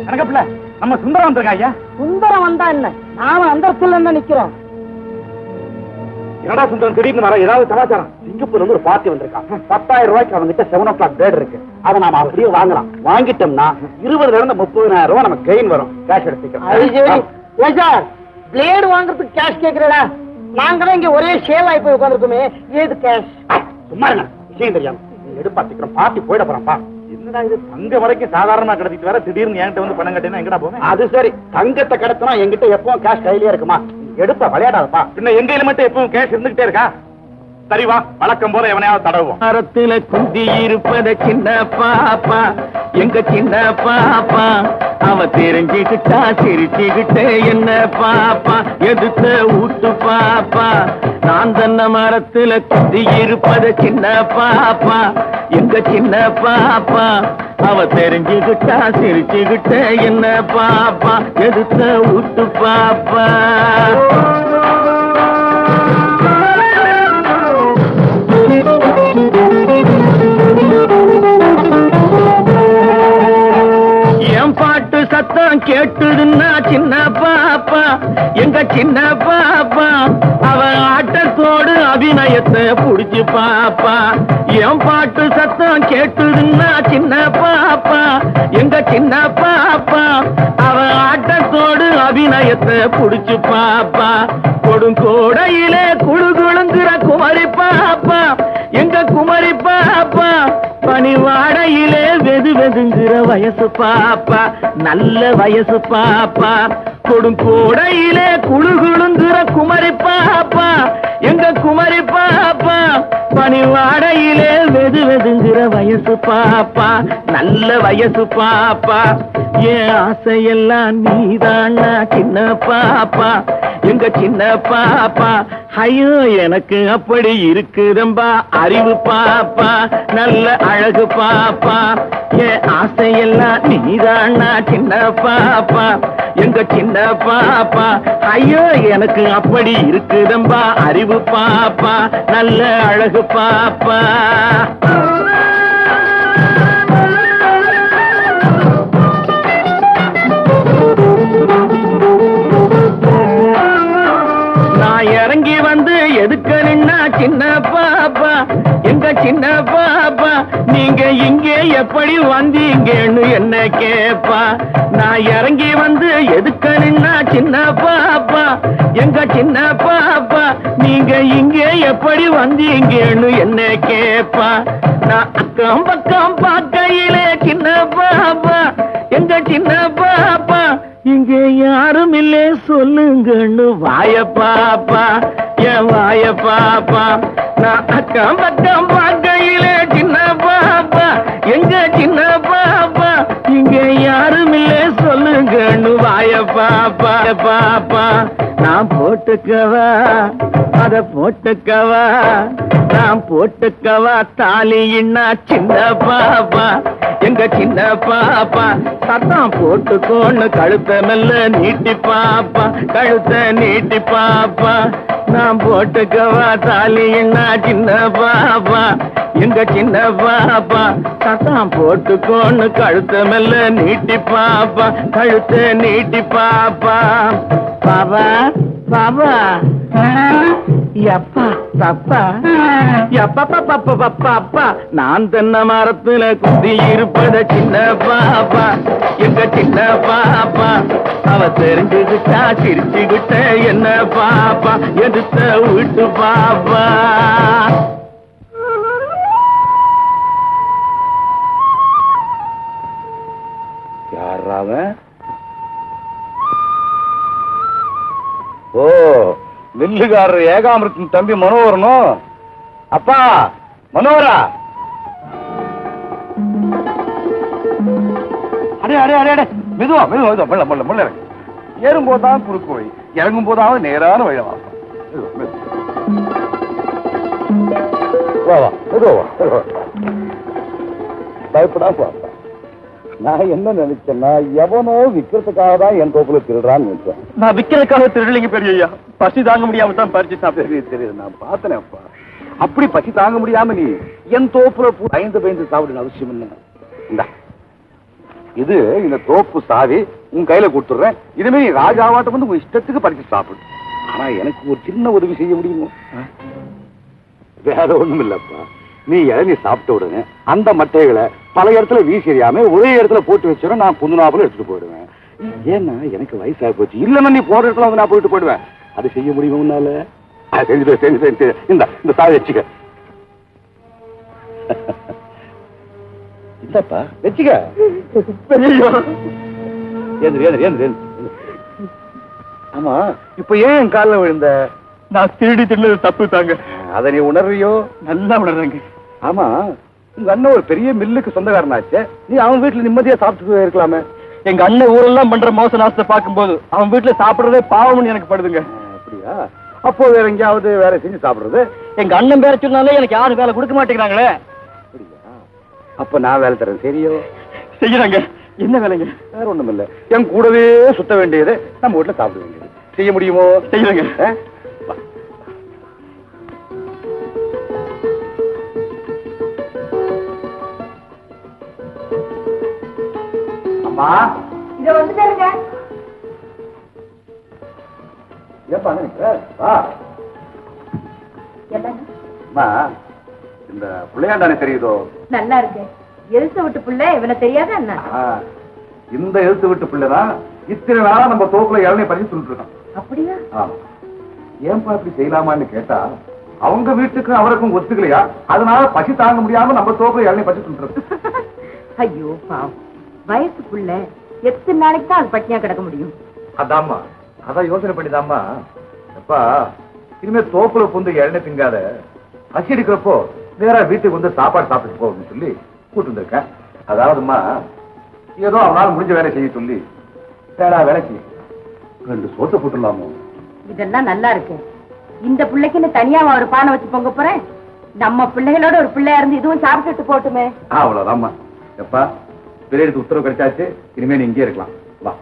கணக்கப்பிள்ள நம்ம சுந்தரம் வந்திருக்கா ஐயா. சுந்தரம் வந்தா என்ன, நாம அந்த இடத்துல நிக்கிறோம். என்னடா சுந்தரம் திடீர்னு வர, ஏதாவது சமாச்சாரம்? சிங்கப்பூர்ல இருந்து ஒரு பார்ட்டி வந்திருக்கான். 10,000 ரூபாய்க்கு அவங்க கிட்ட 7 o'clock பேட் இருக்கு. அதை நாம அப்படியே வாங்கலாம். வாங்கிட்டோம்னா 20,000 இருந்து 30,000 ரூபாய் நமக்கு கெயின் வரும். கேஷ் எடுத்துக்கலாம். பிளேடு வாங்குறதுக்கு கேஷ் கேக்குறடா. நாங்க இங்க ஒரே சேல் ஆகி போய் உட்காந்துருக்கோமே, ஏது கேஷ்? சும்மா இருங்க, விஷயம் தெரியாம எடுப்பா, சீக்கிரம் பார்ட்டி போயிட போறப்பா. என்னடா இது, தங்க வரைக்கும் சாதாரணமா கடத்திட்டு வர, திடீர்னு என்கிட்ட வந்து பணம் கட்டினா எங்கடா போவேன்? அது சரி, தங்கத்தை கடத்தினா என்கிட்ட எப்பவும் கேஷ் கையிலேயே இருக்குமா? எடுப்பா, விளையாடாதப்பா. இன்னும் எங்கையில மட்டும் எப்பவும் கேஷ் இருந்துகிட்டே இருக்கா? சரி வா, வழக்கம் போல எவனையாவது தடவுவோம். மரத்துல குந்தி இருப்பத சின்ன பாப்பா, எங்க சின்ன பாப்பா, அவ தெரிஞ்சுக்கிட்டா சிரிச்சுக்கிட்டே என்ன பாப்பா, எதுத்த ஊட்டு பாப்பா. நான் தன்ன மரத்துல குந்தி இருப்பத சின்ன பாப்பா, எங்க சின்ன பாப்பா, அவ தெரிஞ்சுக்கிட்டா சிரிச்சுக்கிட்டே என்ன பாப்பா, எதுத்த ஊட்டு பாப்பா. என் பாட்டு சத்தம் கேட்டுதுன்னா சின்ன பாப்பா, எங்க சின்ன பாப்பா, அவ ஆட்டத்தோடு அபிநயத்தை புடிச்சு பாப்பா. என் பாட்டு சத்தம் கேட்டுதுன்னா சின்ன பாப்பா, எங்க சின்ன பாப்பா, அவ ஆட்டத்தோடு அபிநயத்தை புடிச்சு பாப்பா. கொடுங்கோடையிலே குழுகுழுங்குற குமரி பாப்பா, எங்க குமரி பாப்பா, பனிவாடையிலே வெது வெதுங்குற வயசு பாப்பா, நல்ல வயசு பாப்பா. கொடுங்கோடையிலே குழுகுழுங்குற குமரி பாப்பா, எங்க குமரி பாப்பா, பனிவாடையிலே வெது வெதுங்குற வயசு பாப்பா, நல்ல வயசு பாப்பா. என் ஆசையெல்லாம் நீதானா சின்ன பாப்பா, எங்க சின்ன பாப்பா. ஐயோ எனக்கு அப்படி இருக்குதம்பா அறிவு பாப்பா, நல்ல அழகு பாப்பா. என் ஆசையெல்லாம் நீதானா சின்ன பாப்பா, எங்க சின்ன பாப்பா. ஐயோ எனக்கு அப்படி இருக்குதம்பா அறிவு பாப்பா, நல்ல அழகு பாப்பா. நான் இறங்கி வந்து எதுக்க நின்னா சின்ன பாப்பா, எங்க சின்ன பாப்பா, நீங்க இங்கே எப்படி வந்தீங்கன்னு என்ன கேப்பா. நான் இறங்கி வந்து எதுக்க நின்னா சின்ன பாப்பா, எங்க சின்ன பாப்பா, நீங்க இங்கே எப்படி வந்தீங்கன்னு என்ன கேப்பா. நான் அக்கம் பக்கம் பார்க்கையிலே சின்ன பாப்பா, எங்க சின்ன பாப்பா, இங்க யாரும் இல்லே சொல்லுங்கன்னு வாய பாப்பா, என் வாய பாப்பா. நான் அக்கம் பக்கம் பார்க்கையிலே சின்ன பாப்பா, எங்க சின்ன பாப்பா, இங்க யாரும் இல்லே சொல்லுங்கன்னு வாய பாப்பா பாப்பா. நான் போட்டுக்கவா அத போட்டுக்கவா, நான் போட்டுக்கவா தாலின்னா சின்ன பாப்பா, எங்க சின்ன பாப்பா. சத்தம் போட்டுக்கோன்னு கழுத்த மெல்ல நீட்டி பாப்பா, கழுத்த நீட்டி பாப்பா. நான் போட்டுக்கவா தாலின்னா சின்ன பாப்பா, எங்க சின்ன பாப்பா. சத்தம் போட்டுக்கோன்னு கழுத்த மெல்ல நீட்டி பாப்பா, கழுத்த நீட்டி பாப்பா. பாபா பாபா எப்பா பப்பா எப்பா பப்பா பப்பா. நான் தென்ன மரத்துல குந்தி இருப்பத சின்ன பாப்பா, எங்க சின்ன பாப்பா. அவ தெரிஞ்சுக்கிட்டா சிரிச்சுக்கிட்ட என்ன பாப்பா, எதுத்த விட்டு பாப்பா. யாராவ? ஓ, மில்லுகாரர் ஏகாமிரத்தின் தம்பி மனோகரனும். அப்பா மனோகரா, அடே அடே அடே அடே, மெதுவா மெதுவா மெதுவா, முள்ள முள்ள முள்ள இறங்கு. ஏறும் போதான் குறுக்கு வழி, இறங்கும் போதாவது நேரான வழி. வா வா மெதுவா, பயப்படாம பாப்பா. நான் என்ன நினைச்சேன்னா, எவனோ விக்கிறதுக்காக தான் என் தோப்புல திருடுறான்னு நினைச்சேன். நான் விக்கிறதுக்காக திருடலிங்க பெரிய, பசி தாங்க முடியாம தான் பறிச்சு சாப்பிட்டு தெரியுது. நான் பார்த்தேன் அப்பா, அப்படி பசி தாங்க முடியாம நீ என் தோப்புல பயந்து பயந்து சாப்பிடுன்னு அவசியம் என்ன. இந்தா இது இந்த தோப்பு சாவி உன் கையில கொடுத்துடுறேன். இனிமே நீ ராஜாவாட்டம் வந்து உன் இஷ்டத்துக்கு பறிச்சு சாப்பிடு. ஆனா எனக்கு ஒரு சின்ன உதவி செய்ய முடியுமா? வேற ஒண்ணும் இல்லப்பா. நீ இளநீ சாப்பிட்ட உடனே அந்த மட்டைகளை பல இடத்துல வீசி எறியாம ஒரே இடத்துல போட்டு வச்சிட நான் புதுநாப்புல எடுத்துட்டு போயிடுவேன். ஏன்னா எனக்கு வயசாகி போச்சு. இல்லன்னா நீ போற இடத்துல வந்து நான் போயிட்டு போயிடுவேன். அது செய்ய முடியுமா உன்னால? செஞ்சு இந்த சாவி வச்சுக்க. இல்லப்பா வச்சுக்க. ஆமா இப்ப ஏன் என் காலில் விழுந்த? நான் திருடி தின்னது தப்பு தாங்க. அதை நீ உணர்றியோ? நல்லா உணர்றேங்க. ஆமா உங்க அண்ணன் ஒரு பெரிய மில்லுக்கு சொந்தக்காரனாச்சே. நீ அவன் வீட்டுல நிம்மதியா சாப்பிட்டு இருக்கலாமே. எங்க அண்ணன் ஊரெல்லாம் பண்ற மோச நாசத்தை பார்க்கும்போது அவன் வீட்டுல சாப்பிடுறதே பாவம்னு எனக்கு படுதுங்க. அப்படியா? அப்போ வேற எங்கேயாவது வேற செஞ்சு சாப்பிடுறது? எங்க அண்ணன் பேர சொன்னாலே எனக்கு யாரும் வேலை கொடுக்க மாட்டேங்கிறாங்களே. அப்படியா? அப்ப நான் வேலை தரேன். சரியோ? செய்யறாங்க. என்ன வேலைங்க? வேற ஒண்ணும் இல்ல. என் கூடவே சுத்த வேண்டியது, நம்ம வீட்டுல சாப்பிட வேண்டியது. செய்ய முடியுமோ? செய்யறாங்க. அம்மா இத வந்துட்டாருங்க. ஏப்பா வா. அம்மா இந்த பிள்ளையாண்டானே தெரியுதோ? நல்லா இருக்கு. எழுத்த விட்டு பிள்ளை இவனை தெரியாத என்ன? இந்த எழுத்து விட்டு பிள்ளைதான் இத்தனை நாளா நம்ம தோப்புல இளநீ பறிச்சு சொல்லிட்டு இருக்கோம். அப்படியா? ஏன்பா இப்படி செய்யலாமான்னு கேட்டா அவங்க வீட்டுக்கு அவருக்கும் ஒத்துக்கலையா, அதனால பசி தாங்க முடியாம நம்ம தோப்புல இளநீ பறிச்சு சொல்லிட்டு. ஐயோ பாவம், வயசு பிள்ளை எத்தனை நாளைக்கு தான் அது பட்டினியா கிடக்க முடியும்? அதாம்மா, அதான் யோசனை பண்ணிதாம்மா. அப்பா இனிமே தோப்புல புந்து இளநீ திங்காத, பசி எடுக்கிறப்போ வேற வீட்டுக்கு வந்து சாப்பாடு சாப்பிட்டு போகணும்னு சொல்லி கூட்டு வந்திருக்கேன். அதாவதுமா ஏதோ அவனால முடிஞ்ச வேலை செய்ய சொல்லி தேடா வேலைக்கு 2 சோத்தை போட்டுடலாமோ? இதெல்லாம் நல்லா இருக்கு. இந்த பிள்ளைக்குன்னு தனியா ஒரு பானை வச்சு பொங்க போறேன். நம்ம பிள்ளைகளோட ஒரு பிள்ளையா இருந்து இதுவும் சாப்பிட்டுட்டு போட்டுமே. அவ்வளவுதாம்மா. எப்பா பெரியதுக்கு உத்தரவு கிடைச்சாச்சு, இனிமே நீ இங்கே இருக்கலாம். வா.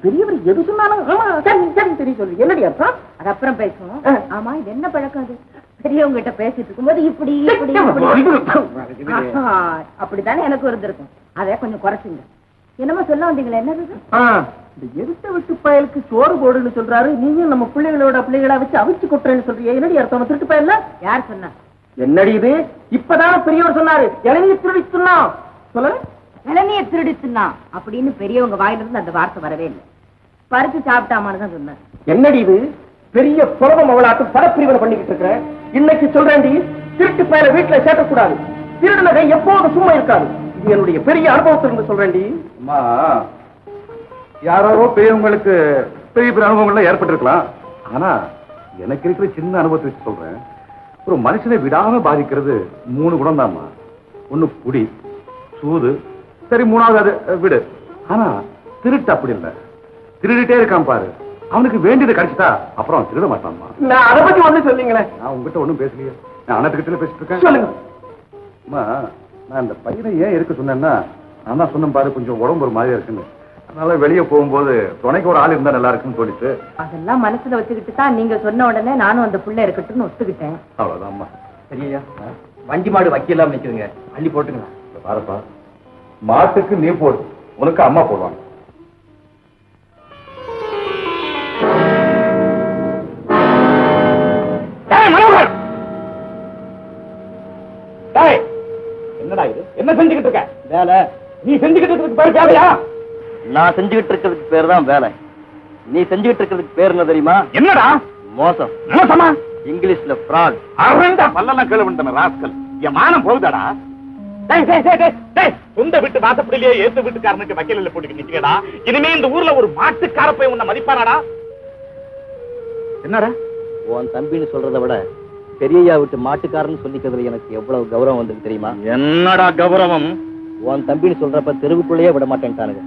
பெரியவர் எது சொன்னாலும் தெரியும் சொல்லு. என்னடி அர்த்தம்? அது அப்புறம் பேசுவோம். ஆமா, இது என்ன பழக்கம்? அது பெரியவங்க கிட்ட பேசிட்டு இருக்கும்போது இப்படி இப்படி இப்படி அப்படித்தானே எனக்கு இருந்திருக்கும். அதை கொஞ்சம் குறைச்சுங்க. என்னமோ சொல்ல வந்தீங்களா? என்னது? இந்த எருத்த விட்டு பயலுக்கு சோறு போடுன்னு சொல்றாரு. நீங்க நம்ம பிள்ளைகளோட பிள்ளைகளா வச்சு அவிச்சு கொட்டுறேன்னு சொல்றீங்க. என்னடி அர்த்தம்? திருட்டு பயல யார் சொன்னா? என்னடி இது? இப்பதான் பெரியவர் சொன்னாரு, இளநீர் திருடி சொன்னா. சொல்ல இளநிய திருடிச்சுன்னா அப்படின்னு பெரியவங்க வாயிலிருந்து அந்த வார்த்தை வரவே இல்லை. பறிச்சு சாப்பிட்டாமான்னு தான் சொன்னார். என்னடி இது? பெரிய புலவம் அவளாட்டு படப்பிரிவினை பண்ணிக்கிட்டு இருக்கிறேன். இன்னைக்கு சொல்றேன்டி, திருட்டு பயல வீட்டுல சேர்க்கக்கூடாது. திருடனகை எப்போதும் சும்மா இருக்காது. இது என்னுடைய பெரிய அனுபவத்திலிருந்து சொல்றேன்டி. அம்மா, யாரோ பெரியவங்களுக்கு பெரிய பெரிய அனுபவங்கள்லாம் ஏற்பட்டிருக்கலாம். ஆனா எனக்கு இருக்கிற சின்ன அனுபவத்தை வச்சு சொல்றேன். ஒரு மனுஷனை விடாம பாதிக்கிறது 3 குணம் தான்மா. 1 குடி, சூது, சரி 3வது அது விடு. ஆனா திருட்டு அப்படி இல்லை. திருடிட்டே இருக்கான் பாரு, அவனுக்கு வேண்டியது கிடைச்சிட்டா அப்புறம் திருட மாட்டான்மா. நான் அதை பத்தி வந்து சொல்லிங்களேன். நான் உங்ககிட்ட ஒண்ணும் பேசலையே, நான் அண்ணத்துக்கிட்ட பேசிட்டு இருக்கேன். சொல்லுங்க. அம்மா, நான் இந்த பையனை ஏன் இருக்க சொன்னேன்னா, நான் தான் சொன்னேன் பாரு, கொஞ்சம் உடம்பு ஒரு மாதிரியா இருக்குன்னு. அதனால வெளியே போகும்போது துணைக்கு ஒரு ஆள் இருந்தா நல்லா இருக்குன்னு சொல்லிட்டு அதெல்லாம் மனசுல வச்சுக்கிட்டு தான் நீங்க சொன்ன உடனே நானும் அந்த புள்ள இருக்கட்டும்னு ஒத்துக்கிட்டேன். அவ்வளவுதான்மா. சரியா? வண்டி மாடு வைக்கலாம் நினைக்குதுங்க, அள்ளி போட்டுங்க. பாருப்பா, மாட்டுக்கு நீ போடு, உனக்கு அம்மா போடுவாங்க. என்னடா இது? என்ன செஞ்சுக்கிட்டு இருக்க? வேலை. நீ செஞ்சுக்கிட்டு இருக்கிறதுக்கு பேர் வேலையா? நான் செஞ்சுக்கிட்டு இருக்கிறதுக்கு பேர் தான் வேலை. நீ செஞ்சுக்கிட்டு இருக்கிறதுக்கு பேர் என்ன தெரியுமா? என்னடா மோசம். மோசமா? இங்கிலீஷ்ல ஃப்ராட். அரண்டா பல்லெல்லாம் கேளு பண்ணிட்டேன் ராஸ்கல். என் மானம் போகுதாடா? சொந்த வீட்டு வாசப்படியிலேயே ஏத்து வீட்டுக்காரனுக்கு வக்கீல போட்டு நிக்கிறடா. இனிமே இந்த ஊர்ல ஒரு மாட்டுக்கார போய் உன்னை மதிப்பாராடா? என்னடா உன் தம்பின்னு சொல்றதை விட பெரியய்யா விட்டு மாட்டுக்காரன்னு சொல்லிக்கிறதுல எனக்கு எவ்வளவு கௌரவம் வந்தது தெரியுமா? என்னடா கௌரவம்? உன் தம்பின்னு சொல்றப்ப தெருவுக்குள்ளேயே விட மாட்டேன்ட்டானுங்க.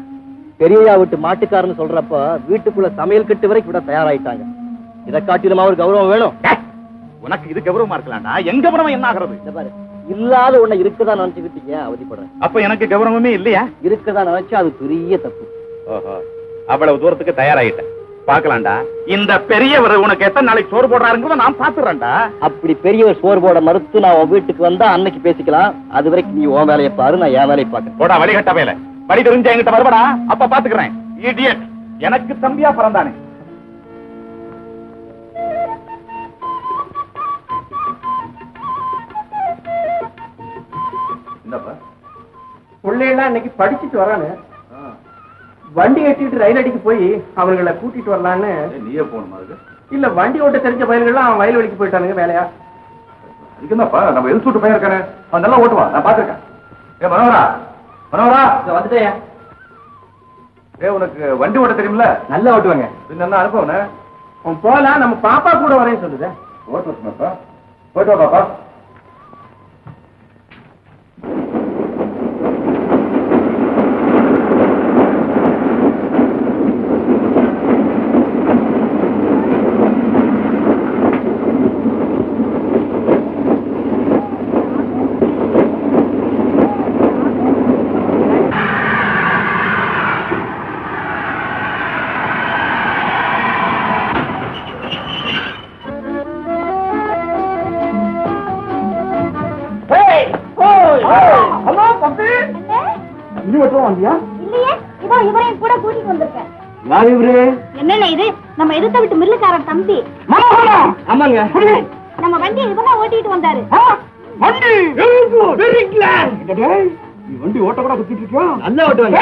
பெரியய்யா விட்டு மாட்டுக்காரன்னு சொல்றப்ப வீட்டுக்குள்ள சமையல் கட்டு வரைக்கும் விட தயாராயிட்டாங்க. இதை காட்டிலுமா ஒரு கௌரவம் வேணும்? உனக்கு இது கௌரவமா இருக்கலாம்டா. என் கௌரவம் என்ன ஆகிறது? இந்த பாரு, இல்லாத உன்னை இருக்கதா நினைச்சுக்கிட்டு ஏன் அவதிப்படுறேன்? அப்ப எனக்கு கௌரவமே இல்லையா? இருக்கதா நினைச்சா அது பெரிய தப்பு. ஓஹோ, அவ்வளவு தூரத்துக்கு தயாராகிட்டேன். பாக்கலாம்டா. இந்த பெரியவர் உனக்கு எத்தனை நாளைக்கு சோறு போடுறாருங்கிறத நான் பாத்துறேன்டா. அப்படி பெரியவர் சோறு போட மறுத்து நான் உன் வீட்டுக்கு வந்தா அன்னைக்கு பேசிக்கலாம். அது வரைக்கும் நீ உன் வேலையை பாரு, நான் என் வேலையை பாக்கிறேன். போடா வழிகட்ட வேலை. வழி தெரிஞ்ச என்கிட்ட வருவடா, அப்ப பாத்துக்கிறேன். இடியட், எனக்கு தம்பியா பிறந்தானே. என்னப்பா பிள்ளைலாம் இன்னைக்கு படிச்சுட்டு வரானு, வண்டி கட்டிட்டு ரயில் அடிக்கு போய் அவங்களை கூட்டிட்டு வரலான்னு. நீயே போகணுமா? அது இல்ல, வண்டி ஓட்ட தெரிஞ்ச பயிர்கள்லாம் அவன் வயல்வெளிக்கு போயிட்டானுங்க வேலையா. அதுக்கு என்னப்பா, நம்ம எது சூட்டு பையன் இருக்கானே, அவன் நல்லா ஓட்டுவான், நான் பாத்துருக்கேன். ஏ மனோகரா, மனோகரா வந்துட்டேயா? ஏ உனக்கு வண்டி ஓட்ட தெரியுமில்ல? நல்லா ஓட்டுவாங்க. என்ன அனுப்பவன? அவன் போலாம், நம்ம பாப்பா கூட வரேன்னு சொல்லுது. ஓட்டு வரணும்ப்பா. போயிட்டு வா பாப்பா. ஹலோ தம்பி, நீ மட்டும் வந்தியா? இல்லையே, இதோ இவரையும் கூட கூட்டிட்டு வந்திருக்கேன். யார் இவரு? என்னென்ன இது? நம்ம எதிர்த்த விட்டு மில்லுக்காரன் தம்பி. ஆமாங்க. நம்ம வண்டியை இவதான் ஓட்டிட்டு வந்தாரு. வண்டி வெரி கிளாஸ். நீ வண்டி ஓட்ட கூட குத்திட்டு இருக்கியா? நல்லா ஓட்டுவாங்க.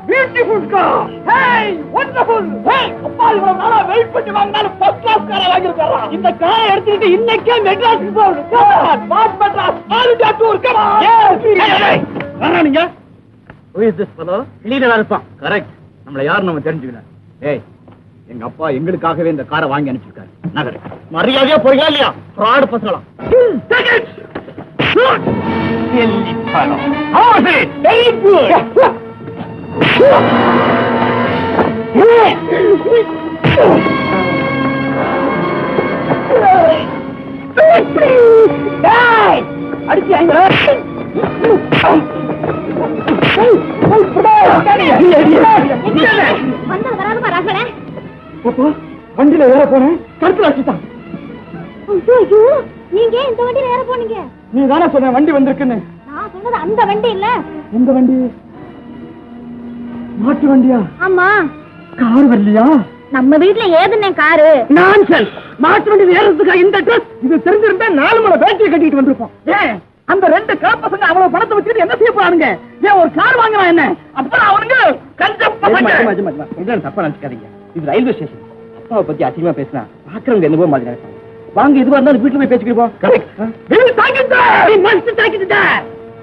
Beautiful car. Hey wonderful. Hey அப்பா, இவ்வளவு நாளா வெயிட் பண்ணி வாங்கினாலும் ஃபர்ஸ்ட் கிளாஸ் காரை வாங்கிருக்காரா? இந்த காரை எடுத்துட்டு இன்னைக்கே மெட்ராஸ்க்கு போறோம். Boss Madras all India tour. Come on. Yes. வாங்க நீங்க. Who is this fellow? லீடரா இருப்பான். கரெக்ட். நம்மள யார் நம்ம தெரிஞ்சுக்கணும். ஏய், எங்க அப்பா எங்களுக்காகவே இந்த காரை வாங்கி அனுப்பிச்சிருக்காரு. நகர் மரியாதையா போறீங்களா இல்லையா? ஃப்ராட் பசங்களா. Take it. Silly fellow. How is it? Very good. வண்டியில ஏற போனேன், கருத்துல வச்சுட்டான். நீங்க இந்த வண்டியில ஏற போனீங்க? நீ தானே சொன்ன வண்டி வந்திருக்குன்னு. நான் சொன்னது அந்த வண்டி இல்ல. எந்த வண்டி? மாட்டு வண்டியா? ஆமா. கார் வரலையா? நம்ம வீட்டுல ஏதுனே காரு. நான்சென்ஸ். மாட்டு வண்டி ஏறதுக்கா இந்த ட்ரெஸ்? இது தெரிஞ்சிருந்தா 4 மணி பேட்டரி கட்டிட்டு வந்திருப்போம். ஏன் அந்த 2 காப்பசங்க அவ்வளவு பணத்தை வச்சுட்டு என்ன செய்ய போறானுங்க? ஏன் ஒரு கார் வாங்குறான் என்ன? அப்புறம் அவனுங்க கஞ்ச பசங்க. என்ன தப்பா நினைச்சுக்காதீங்க, இது ரயில்வே ஸ்டேஷன். அப்பாவை பத்தி அதிகமா பேசினா பாக்குறவங்க என்னவோ மாதிரி நினைப்பாங்க. வாங்க, இதுவா இருந்தாலும் வீட்டுல போய் பேசிக்கிறோம். கரெக்ட்.